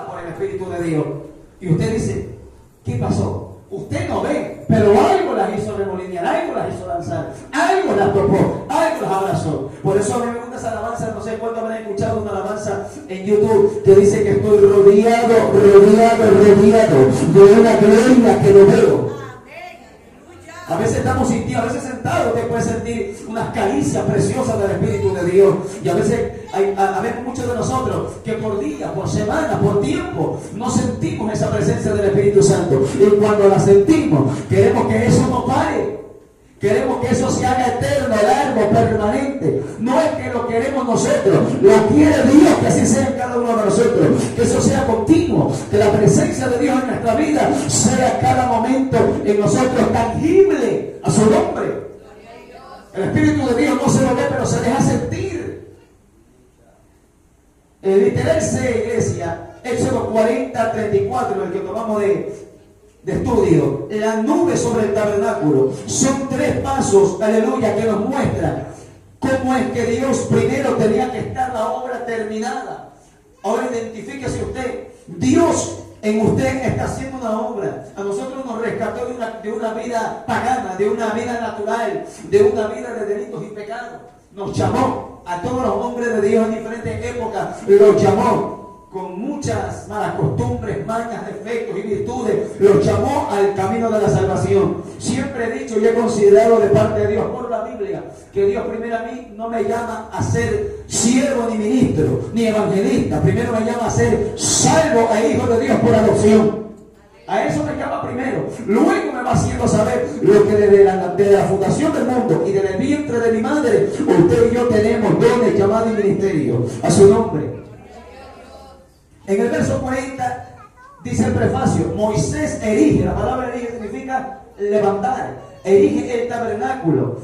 por el Espíritu de Dios. Y usted dice, ¿qué pasó? Usted no ve, pero algo las hizo remolinear, algo las hizo danzar, algo las tocó, algo las abrazó. Por eso a mí me gusta esa alabanza, no sé cuánto habrán escuchado una alabanza en YouTube que dice que estoy rodeado de una gloria que no veo. A veces estamos sintiendo, a veces sentados, usted puede sentir unas caricias preciosas del Espíritu de Dios. Y a veces vemos muchos de nosotros que por días, por semanas, por tiempo, no sentimos esa presencia del Espíritu Santo. Y cuando la sentimos, queremos que eso no pare. Queremos que eso se haga eterno, largo, permanente. No es que lo queremos nosotros, lo quiere Dios, que así sea en cada uno de nosotros. Que eso sea continuo, que la presencia de Dios en nuestra vida sea cada momento en nosotros tangible a su nombre. El Espíritu de Dios no se lo ve, pero se deja sentir. Literalse, iglesia, Éxodo 40:34, el que tomamos de estudio, la nube sobre el tabernáculo. Son 3 pasos, aleluya, que nos muestran cómo es que Dios primero tenía que estar la obra terminada. Ahora identifíquese usted, Dios en usted está haciendo una obra. A nosotros nos rescató de una vida pagana, de una vida natural, de una vida de delitos y pecados. Nos llamó a todos los hombres de Dios en diferentes épocas, los llamó con muchas malas costumbres, mañas, defectos y virtudes, los llamó al camino de la salvación. Siempre he dicho y he considerado de parte de Dios por la Biblia que Dios primero a mí no me llama a ser siervo ni ministro ni evangelista, primero me llama a ser salvo e hijo de Dios por adopción. A eso me llama primero. Luego me va haciendo saber lo que desde la fundación del mundo y desde el vientre de mi madre, usted y yo tenemos dones, llamados y ministerio. A su nombre. En el verso 40 dice el prefacio, Moisés erige, la palabra erige significa levantar, erige el tabernáculo.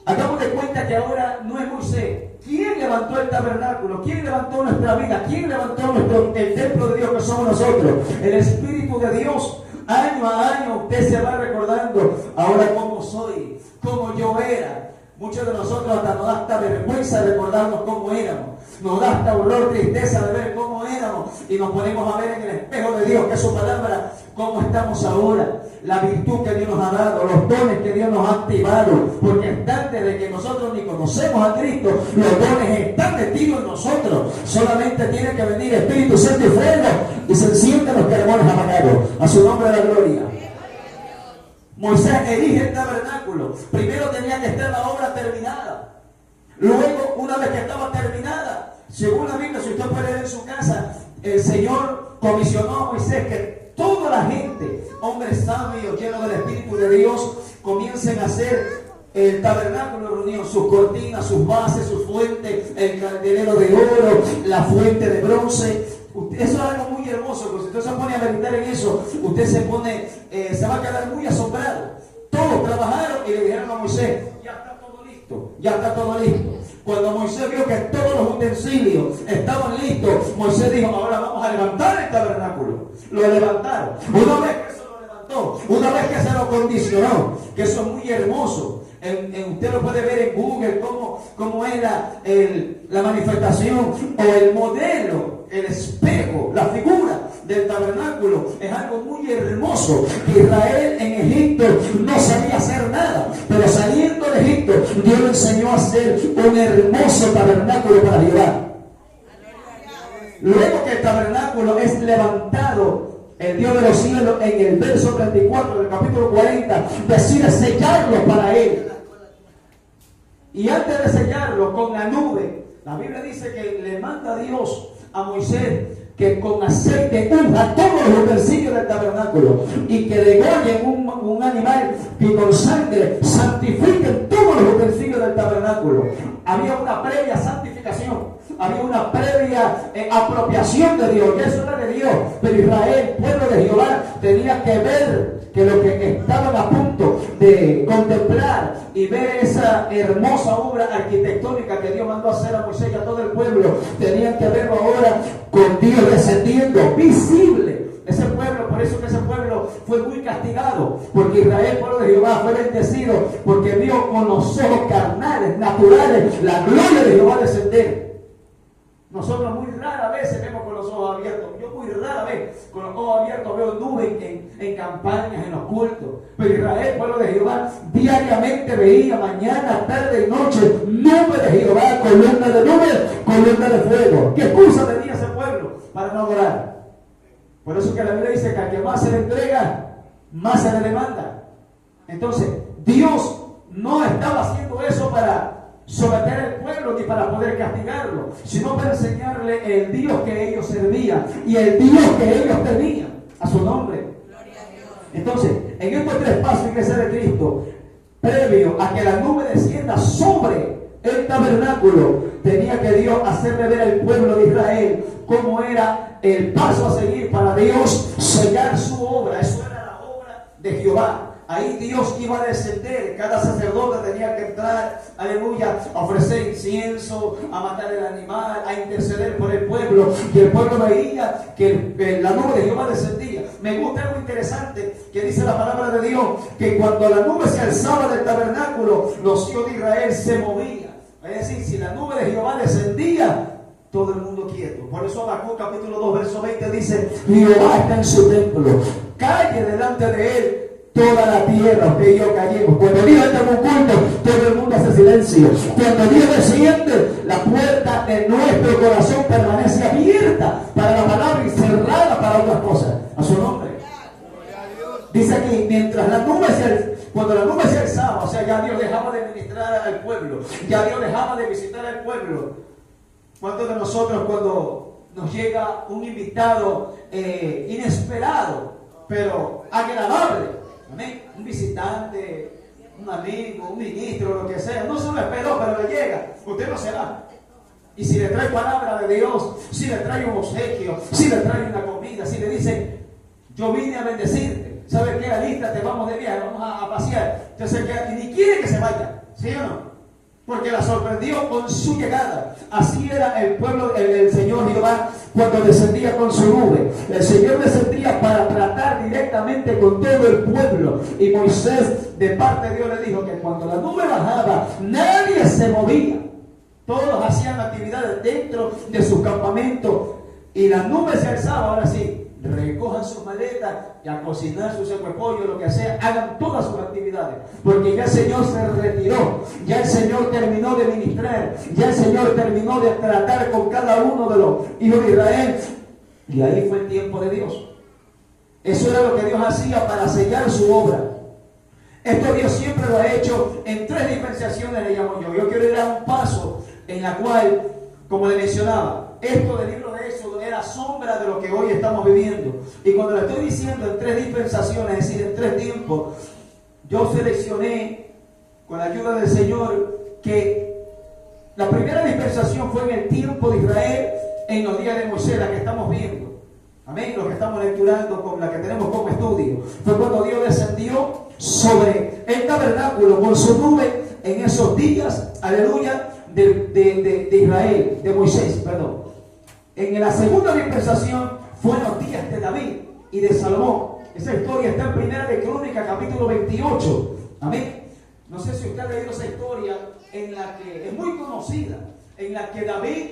Hagamos de cuenta que ahora no es Moisés. ¿Quién levantó el tabernáculo? ¿Quién levantó nuestra vida? ¿Quién levantó el templo de Dios que somos nosotros? El Espíritu de Dios. Año a año usted se va recordando, ahora cómo soy, cómo yo era. Muchos de nosotros hasta nos da hasta vergüenza recordarnos cómo éramos. Nos da hasta dolor, tristeza de ver cómo éramos. Y nos ponemos a ver en el espejo de Dios, que es su palabra, cómo estamos ahora. La virtud que Dios nos ha dado, los dones que Dios nos ha activado. Porque están desde que nosotros ni conocemos a Cristo, los dones están metidos en nosotros. Solamente tiene que venir Espíritu Santo y fuego y se encienden los carbones apagados. A su nombre la gloria. Moisés erige el tabernáculo. Primero tenía que estar la obra terminada. Luego, una vez que estaba terminada, según la Biblia, si usted puede ver en su casa, el Señor comisionó a Moisés que toda la gente, hombres sabios, llenos del Espíritu de Dios, comiencen a hacer el tabernáculo reunido, sus cortinas, sus bases, sus fuentes, el candelero de oro, la fuente de bronce. Eso es algo muy hermoso, porque si usted se pone a meditar en eso, usted se va a quedar muy asombrado. Todos trabajaron y le dijeron a Moisés, ya está todo listo. Cuando Moisés vio que todos los utensilios estaban listos, Moisés dijo, ahora vamos a levantar el tabernáculo. Lo levantaron. Una vez que se lo levantó, una vez que se lo condicionó, que eso es muy hermoso. Usted lo puede ver en Google cómo era la manifestación o el modelo, el espejo, la figura del tabernáculo. Es algo muy hermoso. Israel en Egipto no sabía hacer nada, pero saliendo de Egipto Dios le enseñó a hacer un hermoso tabernáculo para Jehová. Luego que el tabernáculo es levantado, el Dios de los cielos en el verso 34 del capítulo 40 decide sellarlo para él. Y antes de sellarlo con la nube, la Biblia dice que le manda a Dios a Moisés que con aceite unja todos los utensilios del tabernáculo y que degollen un animal que con sangre santifiquen todos los utensilios del tabernáculo. Había una previa santificación, había una previa apropiación de Dios, y eso era de Dios, pero Israel, pueblo de Jehová, tenía que ver que lo que estaban a punto de contemplar y ver esa hermosa obra arquitectónica que Dios mandó a hacer a Moisés y a todo el pueblo, tenían que verlo ahora con Dios descendiendo, visible. Ese pueblo, por eso que ese pueblo fue muy castigado, porque Israel, pueblo de Jehová, fue bendecido, porque vio con los ojos carnales, naturales, la gloria de Jehová descender. Nosotros muy raras veces vemos con los ojos abiertos. Yo muy muy rara vez con los ojos abiertos veo nubes en campañas, en los cultos. Pero Israel, pueblo de Jehová, diariamente veía mañana, tarde y noche nube de Jehová, columna de nube, columna de fuego. ¿Qué excusa tenía ese pueblo para no adorar? Por eso que la Biblia dice que al que más se le entrega, más se le demanda. Entonces, Dios no estaba haciendo eso para someter al pueblo ni para poder castigarlo, sino para enseñarle el Dios que ellos servían y el Dios que ellos tenían a su nombre. Entonces, en estos tres pasos, iglesia de Cristo, previo a que la nube descienda sobre el tabernáculo, tenía que Dios hacerle ver al pueblo de Israel cómo era el paso a seguir para Dios sellar su obra. Eso era la obra de Jehová. Ahí Dios iba a descender, cada sacerdote tenía que entrar, aleluya, a ofrecer incienso, a matar el animal, a interceder por el pueblo, y el pueblo veía que la nube de Jehová descendía. Me gusta algo interesante que dice la palabra de Dios, que cuando la nube se alzaba del tabernáculo, los hijos de Israel se movían. Es decir, si la nube de Jehová descendía, todo el mundo quieto. Por eso Habacuc capítulo 2 verso 20 dice: Jehová está en su templo, calle delante de él toda la tierra. Usted y yo callemos. Cuando Dios está en un culto, todo el mundo hace silencio. Cuando Dios desciende, la puerta de nuestro corazón permanece abierta para la palabra y cerrada para otras cosas. A su nombre. Dice aquí, mientras la nube cuando la nube se alzaba, o sea, ya Dios dejaba de ministrar al pueblo, ya Dios dejaba de visitar al pueblo. ¿Cuántos de nosotros, cuando nos llega un invitado inesperado, pero agradable, amén, un visitante, un amigo, un ministro, lo que sea, no se lo esperó, pero le llega, usted no se va? Y si le trae palabra de Dios, si le trae un obsequio, si le trae una comida, si le dice: yo vine a bendecirte, ¿sabes qué? Alístate, vamos de viaje, vamos a pasear. Entonces, y ni quiere que se vaya, ¿sí o no? Porque la sorprendió con su llegada. Así era el pueblo, el Señor Jehová, cuando descendía con su nube. El Señor descendía para tratar directamente con todo el pueblo. Y Moisés, de parte de Dios, le dijo que cuando la nube bajaba, nadie se movía. Todos hacían actividades dentro de su campamento. Y la nube se alzaba, ahora sí. Recojan sus maletas y a cocinar su seco de pollo, lo que sea, hagan todas sus actividades, porque ya el Señor se retiró, ya el Señor terminó de ministrar, ya el Señor terminó de tratar con cada uno de los hijos de Israel, y ahí fue el tiempo de Dios. Eso era lo que Dios hacía para sellar su obra. Esto Dios siempre lo ha hecho en tres dispensaciones, le llamo yo. Yo quiero ir a un paso en la cual, como le mencionaba, esto del libro de Éxodo era sombra de lo que hoy estamos viviendo. Y cuando le estoy diciendo en tres dispensaciones, es decir, en tres tiempos, yo seleccioné, con la ayuda del Señor, que la primera dispensación fue en el tiempo de Israel, en los días de Moisés, la que estamos viendo. Amén, lo que estamos lecturando, con la que tenemos como estudio. Fue cuando Dios descendió sobre el tabernáculo con su nube en esos días, aleluya, de Israel, de Moisés, perdón. En la segunda dispensación fue en los días de David y de Salomón. Esa historia está en Primera de Crónicas, capítulo 28. Amén. No sé si usted ha leído esa historia, en la que es muy conocida, en la que David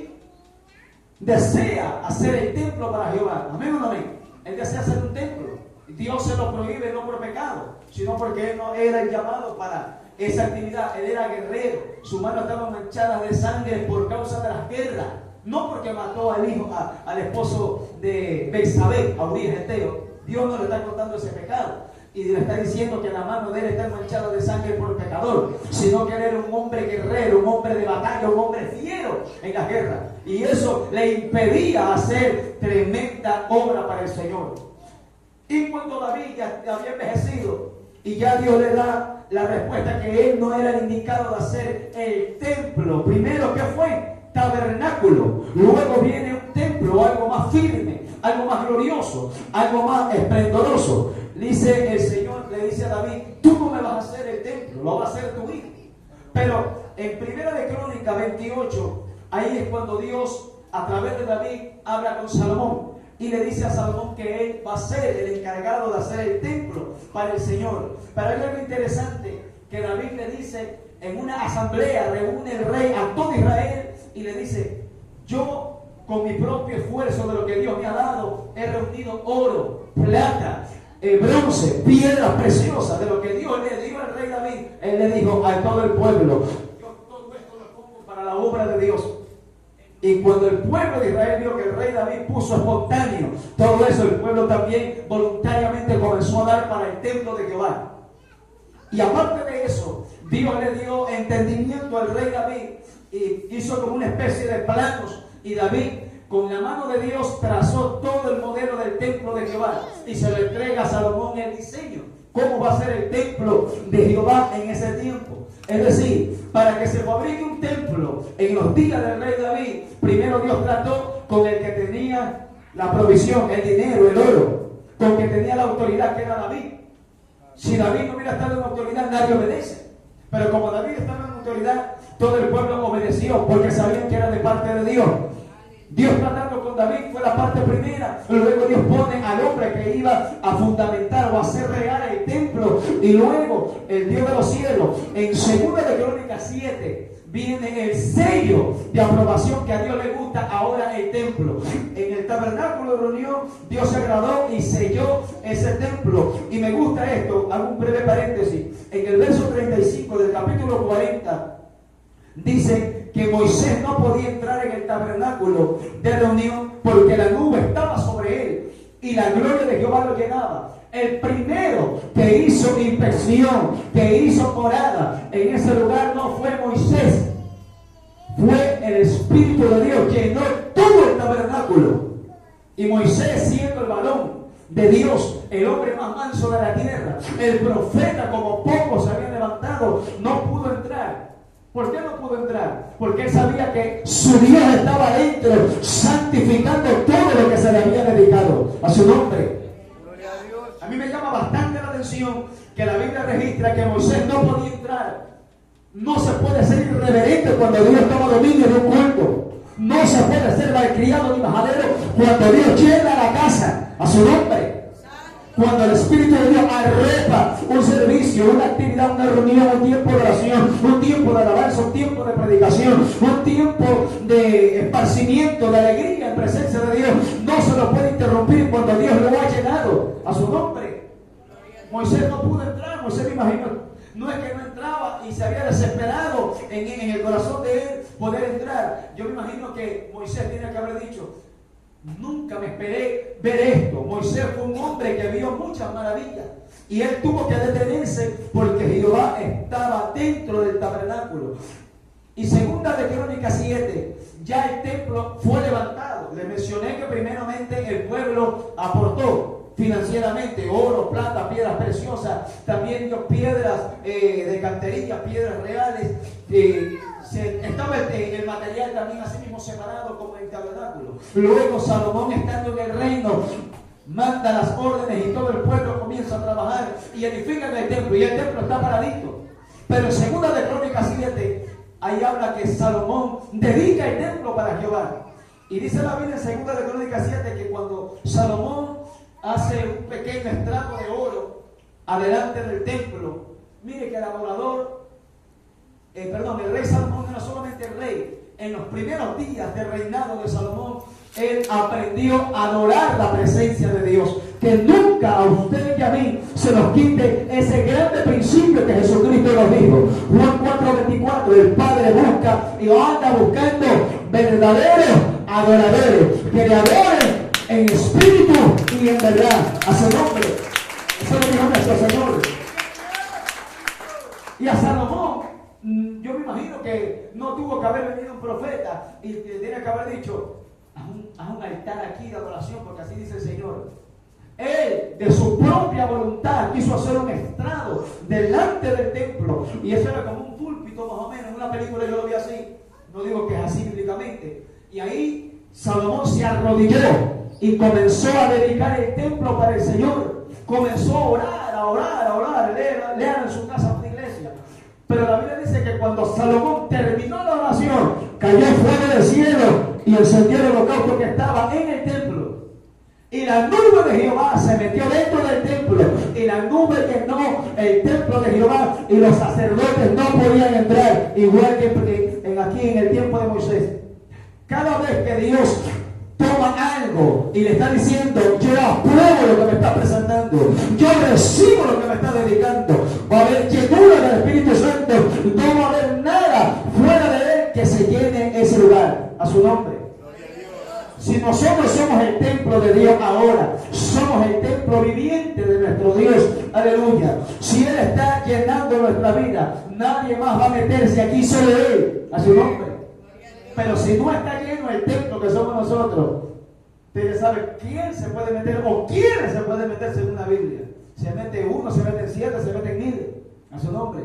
desea hacer el templo para Jehová. Amén o no amén. Él desea hacer un templo. Dios se lo prohíbe no por pecado, sino porque él no era el llamado para esa actividad. Él era guerrero. Sus manos estaban manchadas de sangre por causa de las guerras. No porque mató al hijo, al esposo de Betsabé, a Urías Eteo. Dios no le está contando ese pecado. Y le está diciendo que la mano de él está manchada de sangre por pecador. Sino que él era un hombre guerrero, un hombre de batalla, un hombre fiero en la guerra. Y eso le impedía hacer tremenda obra para el Señor. Y cuando David ya había envejecido y ya Dios le da la respuesta que él no era el indicado de hacer el templo. Primero, ¿qué fue? Tabernáculo. Luego viene un templo, algo más firme, algo más glorioso, algo más esplendoroso. Dice el Señor, le dice a David: tú no me vas a hacer el templo, lo va a hacer tu hijo. Pero en Primera de Crónicas 28, ahí es cuando Dios, a través de David, habla con Salomón. Y le dice a Salomón que él va a ser el encargado de hacer el templo para el Señor. Pero hay algo interesante que David le dice en una asamblea, reúne el rey a todo Israel y le dice: yo con mi propio esfuerzo de lo que Dios me ha dado, he reunido oro, plata, bronce, piedras preciosas de lo que Dios le dio al rey David. Él le dijo a todo el pueblo: yo todo esto lo pongo para la obra de Dios. Y cuando el pueblo de Israel vio que el rey David puso espontáneo todo eso, el pueblo también voluntariamente comenzó a dar para el templo de Jehová. Y aparte de eso, Dios le dio entendimiento al rey David y hizo como una especie de planos. Y David, con la mano de Dios, trazó todo el modelo del templo de Jehová y se lo entrega a Salomón el diseño. ¿Cómo va a ser el templo de Jehová en ese tiempo? Es decir, para que se fabrique un templo en los días del rey David, primero Dios trató con el que tenía la provisión, el dinero, el oro, con el que tenía la autoridad, que era David. Si David no hubiera estado en autoridad, nadie obedece. Pero como David estaba en autoridad, todo el pueblo obedeció porque sabían que era de parte de Dios. Dios tratando con David fue la parte primera. Luego Dios pone al hombre que iba a fundamentar o a hacer real el templo. Y luego el Dios de los cielos. En 2 de Crónicas 7 viene el sello de aprobación que a Dios le gusta ahora el templo. En el tabernáculo de reunión Dios se agradó y selló ese templo. Y me gusta esto, hago un breve paréntesis. En el verso 35 del capítulo 40 dice que Moisés no podía entrar en el tabernáculo de reunión porque la nube estaba sobre él y la gloria de Jehová lo llenaba. El primero que hizo inspección, que hizo morada en ese lugar no fue Moisés, fue el Espíritu de Dios, llenó todo el tabernáculo. Y Moisés, siendo el varón de Dios, el hombre más manso de la tierra, el profeta como pocos se habían levantado, no pudo entrar. ¿Por qué no pudo entrar? Porque él sabía que su Dios estaba dentro, santificando todo lo que se le había dedicado a su nombre. Gloria a Dios. A mí me llama bastante la atención que la Biblia registra que Moisés no podía entrar. No se puede ser irreverente cuando Dios toma dominio de un culto. No se puede ser malcriado ni majadero cuando Dios llena la casa a su nombre. Cuando el Espíritu de Dios arrepa un servicio, una actividad, una reunión, un tiempo de oración, un tiempo de alabanza, un tiempo de predicación, un tiempo de esparcimiento, de alegría en presencia de Dios, no se lo puede interrumpir cuando Dios lo ha llenado a su nombre. Moisés no pudo entrar. Moisés, me imagino, no es que no entraba y se había desesperado en el corazón de él poder entrar. Yo me imagino que Moisés tiene que haber dicho: nunca me esperé ver esto. Moisés fue un hombre que vio muchas maravillas y él tuvo que detenerse porque Jehová estaba dentro del tabernáculo. Y 2 de Crónicas 7, ya el templo fue levantado. Les mencioné que primeramente el pueblo aportó financieramente oro, plata, piedras preciosas, también dio piedras de cantería, piedras reales. Estaba el material también así mismo separado como en el tabernáculo. Luego Salomón, estando en el reino, manda las órdenes y todo el pueblo comienza a trabajar y edifican el templo, y el templo está paradito. Pero en 2 de Crónicas 7 ahí habla que Salomón dedica el templo para Jehová. Y dice la Biblia en 2 de Crónicas 7 que cuando Salomón hace un pequeño estrato de oro adelante del templo, mire que el adorador, el rey Salomón no era solamente el rey. En los primeros días del reinado de Salomón, él aprendió a adorar la presencia de Dios. Que nunca a usted y a mí se nos quite ese grande principio que Jesucristo nos dijo. Juan 4:24, el Padre busca y anda buscando verdaderos adoradores que le adoren en espíritu y en verdad a su nombre. Eso lo dijo nuestro Señor. Y a Salomón, yo me imagino que no tuvo que haber venido un profeta y tiene que haber dicho: haz un altar aquí de adoración, porque así dice el Señor. Él, de su propia voluntad, quiso hacer un estrado delante del templo, y eso era como un púlpito más o menos. En una película yo lo vi así, no digo que es así bíblicamente. Y ahí Salomón se arrodilló y comenzó a dedicar el templo para el Señor. Comenzó a orar. Lean en su casa una iglesia. Pero la Biblia dice que cuando Salomón terminó la oración, cayó fuego del cielo y encendió el holocausto que estaba en el templo. Y la nube de Jehová se metió dentro del templo. Y la nube llenó el templo de Jehová. Y los sacerdotes no podían entrar. Igual que aquí en el tiempo de Moisés. Cada vez que Dios toma algo y le está diciendo: yo apruebo lo que me está presentando, yo recibo lo que me está dedicando. Va a haber llenura del Espíritu Santo, no va a haber nada fuera de él que se llene ese lugar. A su nombre. Si nosotros somos el templo de Dios ahora, somos el templo viviente de nuestro Dios, aleluya. Si Él está llenando nuestra vida, nadie más va a meterse aquí, solo Él, a su nombre. Pero si no está lleno el templo que somos nosotros, ustedes saben quién se puede meter o quiénes se pueden meter según la Biblia. Se mete uno, se meten 7, se meten 1000, a su nombre.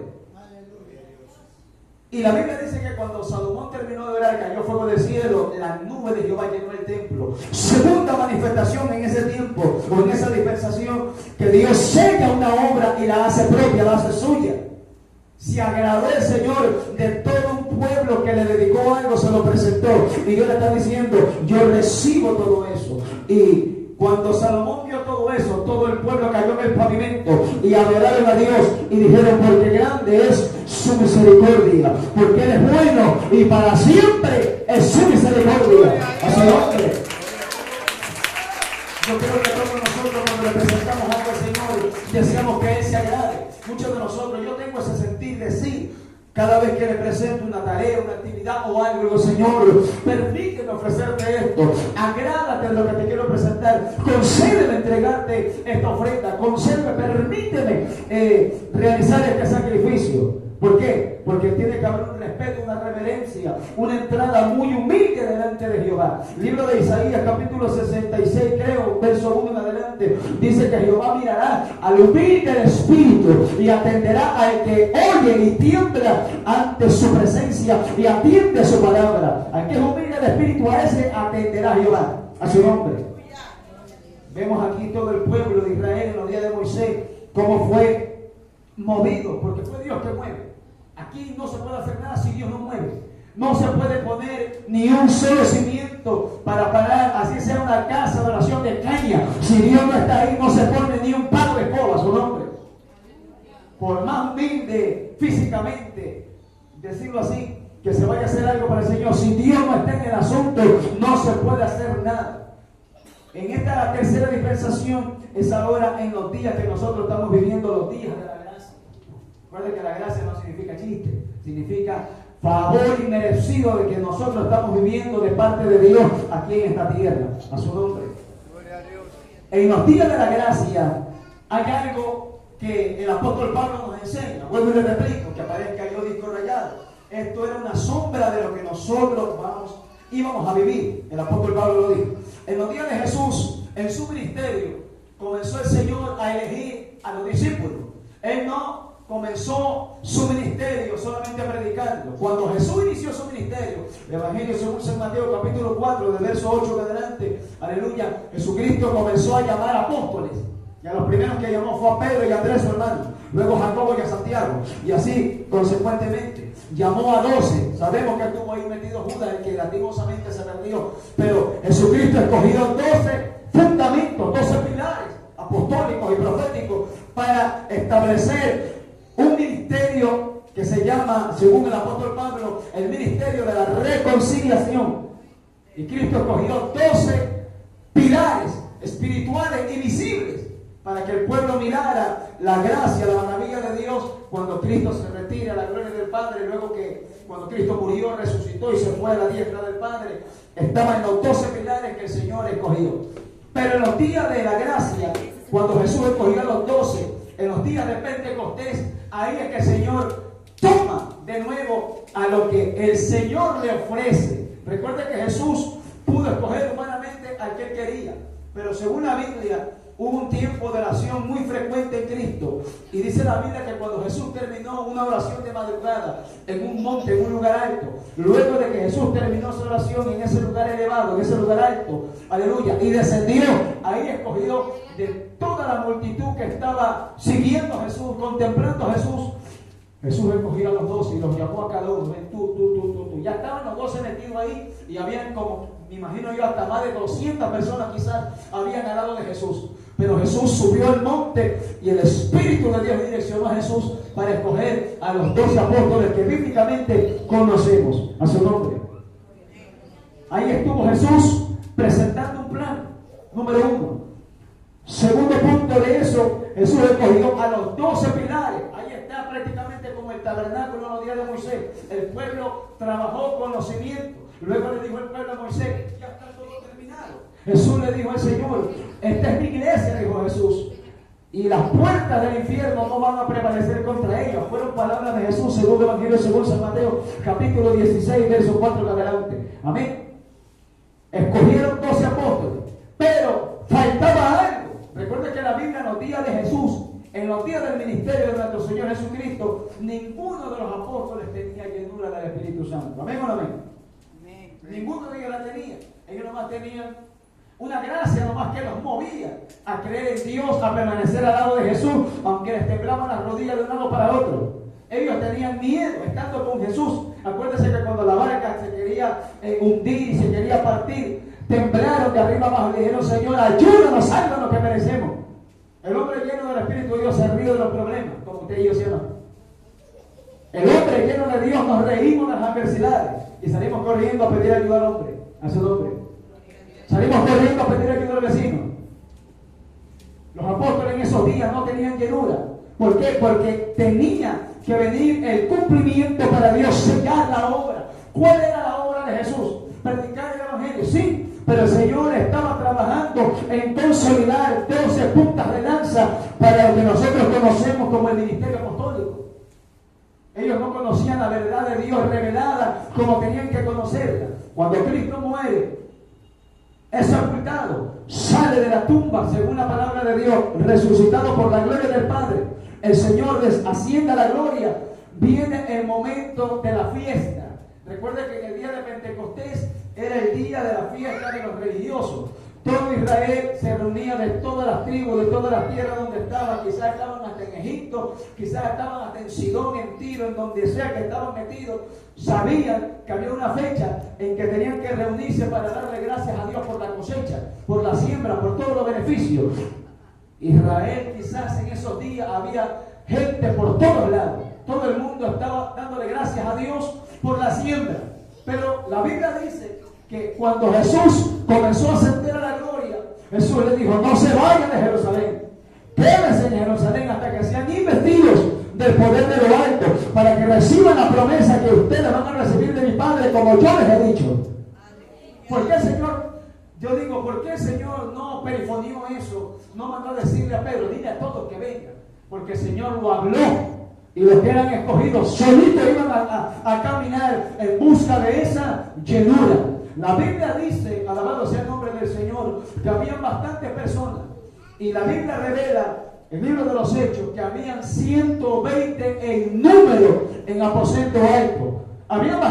Y la Biblia dice que cuando Salomón terminó de orar, cayó fuego del cielo, la nube de Jehová llenó el templo. Segunda manifestación en ese tiempo, o en esa dispensación, que Dios sella una obra y la hace propia, la hace suya. Se agradó el Señor de todo un pueblo que le dedicó algo, se lo presentó. Y Dios le está diciendo: yo recibo todo eso. Y cuando Salomón vio todo eso, todo el pueblo cayó en el pavimento y adoraron a Dios y dijeron: porque grande es su misericordia, porque Él es bueno y para siempre es su misericordia. A su nombre. Yo creo que todos nosotros, cuando le presentamos algo al Señor, deseamos que Él se agrade. Muchos de nosotros, yo tengo ese sentir de sí. Cada vez que le presento una tarea, una actividad o algo, digo: Señor, permíteme ofrecerte esto, agrádate de lo que te quiero presentar, concédeme entregarte esta ofrenda, concédeme, permíteme realizar este sacrificio. ¿Por qué? Porque tiene que haber un respeto, una reverencia, una entrada muy humilde delante de Jehová. Libro de Isaías, capítulo 66, creo, verso 1 en adelante, dice que Jehová mirará al humilde de espíritu y atenderá al que oye y tiembla ante su presencia y atiende su palabra. Al que es humilde de espíritu, a ese atenderá Jehová, a su nombre. Vemos aquí todo el pueblo de Israel en los días de Moisés, cómo fue movido, porque fue Dios que mueve. Aquí no se puede hacer nada si Dios no mueve. No se puede poner ni un solo cimiento para parar, así sea una casa de oración de caña. Si Dios no está ahí, no se pone ni un palo de escoba, a su nombre. Por más humilde físicamente, decirlo así, que se vaya a hacer algo para el Señor, si Dios no está en el asunto, no se puede hacer nada. En esta tercera dispensación es ahora en los días que nosotros estamos viviendo, los días de la gracia. Recuerden que la gracia no significa chiste, significa favor inmerecido de que nosotros estamos viviendo de parte de Dios aquí en esta tierra, a su nombre. En los días de la gracia hay algo que el apóstol Pablo nos enseña. Vuelvo y le replico, que aparezca yo disco rayado. Esto era una sombra de lo que nosotros íbamos a vivir. El apóstol Pablo lo dijo. En los días de Jesús, en su ministerio, comenzó el Señor a elegir a los discípulos. Él no comenzó su ministerio solamente predicando. Cuando Jesús inició su ministerio, el Evangelio según San Mateo capítulo 4, del verso 8 en adelante, aleluya, Jesucristo comenzó a llamar apóstoles. Y a los primeros que llamó fue a Pedro y a Andrés, su hermano, luego a Jacobo y a Santiago, y así consecuentemente llamó a 12. Sabemos que estuvo ahí metido Judas, el que lastimosamente se perdió, pero Jesucristo escogió 12 fundamentos, 12 pilares apostólicos y proféticos para establecer un ministerio que se llama, según el apóstol Pablo, el ministerio de la reconciliación. Y Cristo escogió 12 pilares espirituales y visibles para que el pueblo mirara la gracia, la maravilla de Dios cuando Cristo se retira a la gloria del Padre, luego que cuando Cristo murió, resucitó y se fue a la diestra del Padre. Estaba en los 12 pilares que el Señor escogió. Pero en los días de la gracia, cuando Jesús escogió a los 12, en los días de Pentecostés, ahí es que el Señor toma de nuevo a lo que el Señor le ofrece. Recuerden que Jesús pudo escoger humanamente al que él quería, pero según la Biblia hubo un tiempo de oración muy frecuente en Cristo. Y dice la Biblia que cuando Jesús terminó una oración de madrugada en un monte, en un lugar alto, luego de que Jesús terminó su oración en ese lugar elevado, en ese lugar alto, aleluya, y descendió, ahí escogió de toda la multitud que estaba siguiendo a Jesús, contemplando a Jesús. Jesús escogió a los 12 y los llamó a cada uno. Ven tú. Ya estaban los 12 metidos ahí y habían como, me imagino yo, hasta más de 200 personas quizás habían al lado de Jesús. Pero Jesús subió al monte y el Espíritu de Dios direccionó a Jesús para escoger a los 12 apóstoles que bíblicamente conocemos, a su nombre. Ahí estuvo Jesús presentando un plan, número uno. Segundo punto de eso, Jesús escogió a los 12 pilares. Ahí está prácticamente como el tabernáculo en los días de Moisés. El pueblo trabajó con los cimientos. Luego le dijo el pueblo a Moisés, ya está todo terminado. Jesús le dijo al Señor, esta es mi iglesia, dijo Jesús, y las puertas del infierno no van a prevalecer contra ellos. Fueron palabras de Jesús, según el Evangelio según San Mateo, capítulo 16, verso 4 en adelante. Amén. Escogieron 12 apóstoles, pero faltaba algo. Recuerda que la Biblia en los días de Jesús, en los días del ministerio de nuestro Señor Jesucristo, ninguno de los apóstoles tenía llenura del Espíritu Santo. ¿Amén o no amén? Amén. Ninguno de ellos la tenía. Ellos nomás tenían una gracia nomás que los movía a creer en Dios, a permanecer al lado de Jesús, aunque les temblaban las rodillas de un lado para otro. Ellos tenían miedo estando con Jesús. Acuérdense que cuando la barca se quería hundir y se quería partir, temblaron de arriba abajo y le dijeron, Señor, ayúdanos, sálvanos que merecemos. El hombre lleno del Espíritu de Dios se ríe de los problemas, como usted y yo, ¿sí o no? El hombre lleno de Dios nos reímos de las adversidades y salimos corriendo a pedir ayuda al hombre, a su nombre. Salimos corriendo a pedir ayuda al vecino. Los apóstoles en esos días no tenían llenura. ¿Por qué? Porque tenía que venir el cumplimiento para Dios, sellar la obra. ¿Cuál era la obra de Jesús? Predicar el Evangelio, sí, pero el Señor estaba trabajando en consolidar 12 puntas de lanza para lo que nosotros conocemos como el ministerio apostólico. Ellos no conocían la verdad de Dios revelada como tenían que conocerla. Cuando Cristo muere, es sepultado, sale de la tumba, según la palabra de Dios, resucitado por la gloria del Padre. El Señor asciende a la gloria. Viene el momento de la fiesta. Recuerde que el día de Pentecostés era el día de la fiesta de los religiosos. Todo Israel se reunía de todas las tribus, de todas las tierras donde estaban. Quizás estaban hasta en Egipto, quizás estaban hasta en Sidón, en Tiro, en donde sea que estaban metidos. Sabían que había una fecha en que tenían que reunirse para darle gracias a Dios por la cosecha, por la siembra, por todos los beneficios. Israel, quizás en esos días había gente por todos lados. Todo el mundo estaba dándole gracias a Dios por la siembra. Pero la Biblia dice que cuando Jesús comenzó a ascender a la gloria, Jesús le dijo, no se vayan de Jerusalén, quédense en Jerusalén hasta que sean investidos del poder de lo alto, para que reciban la promesa que ustedes van a recibir de mi Padre, como yo les he dicho. ¿Por qué el Señor? Yo digo, ¿por qué el Señor no perifonió eso? No mandó a decirle a Pedro, dile a todos que vengan, porque el Señor lo habló. Y los que eran escogidos solitos iban a caminar en busca de esa llenura. La Biblia dice, alabado sea el nombre del Señor, que habían bastantes personas. Y la Biblia revela, el libro de los Hechos, que habían 120 en número en aposento alto. Había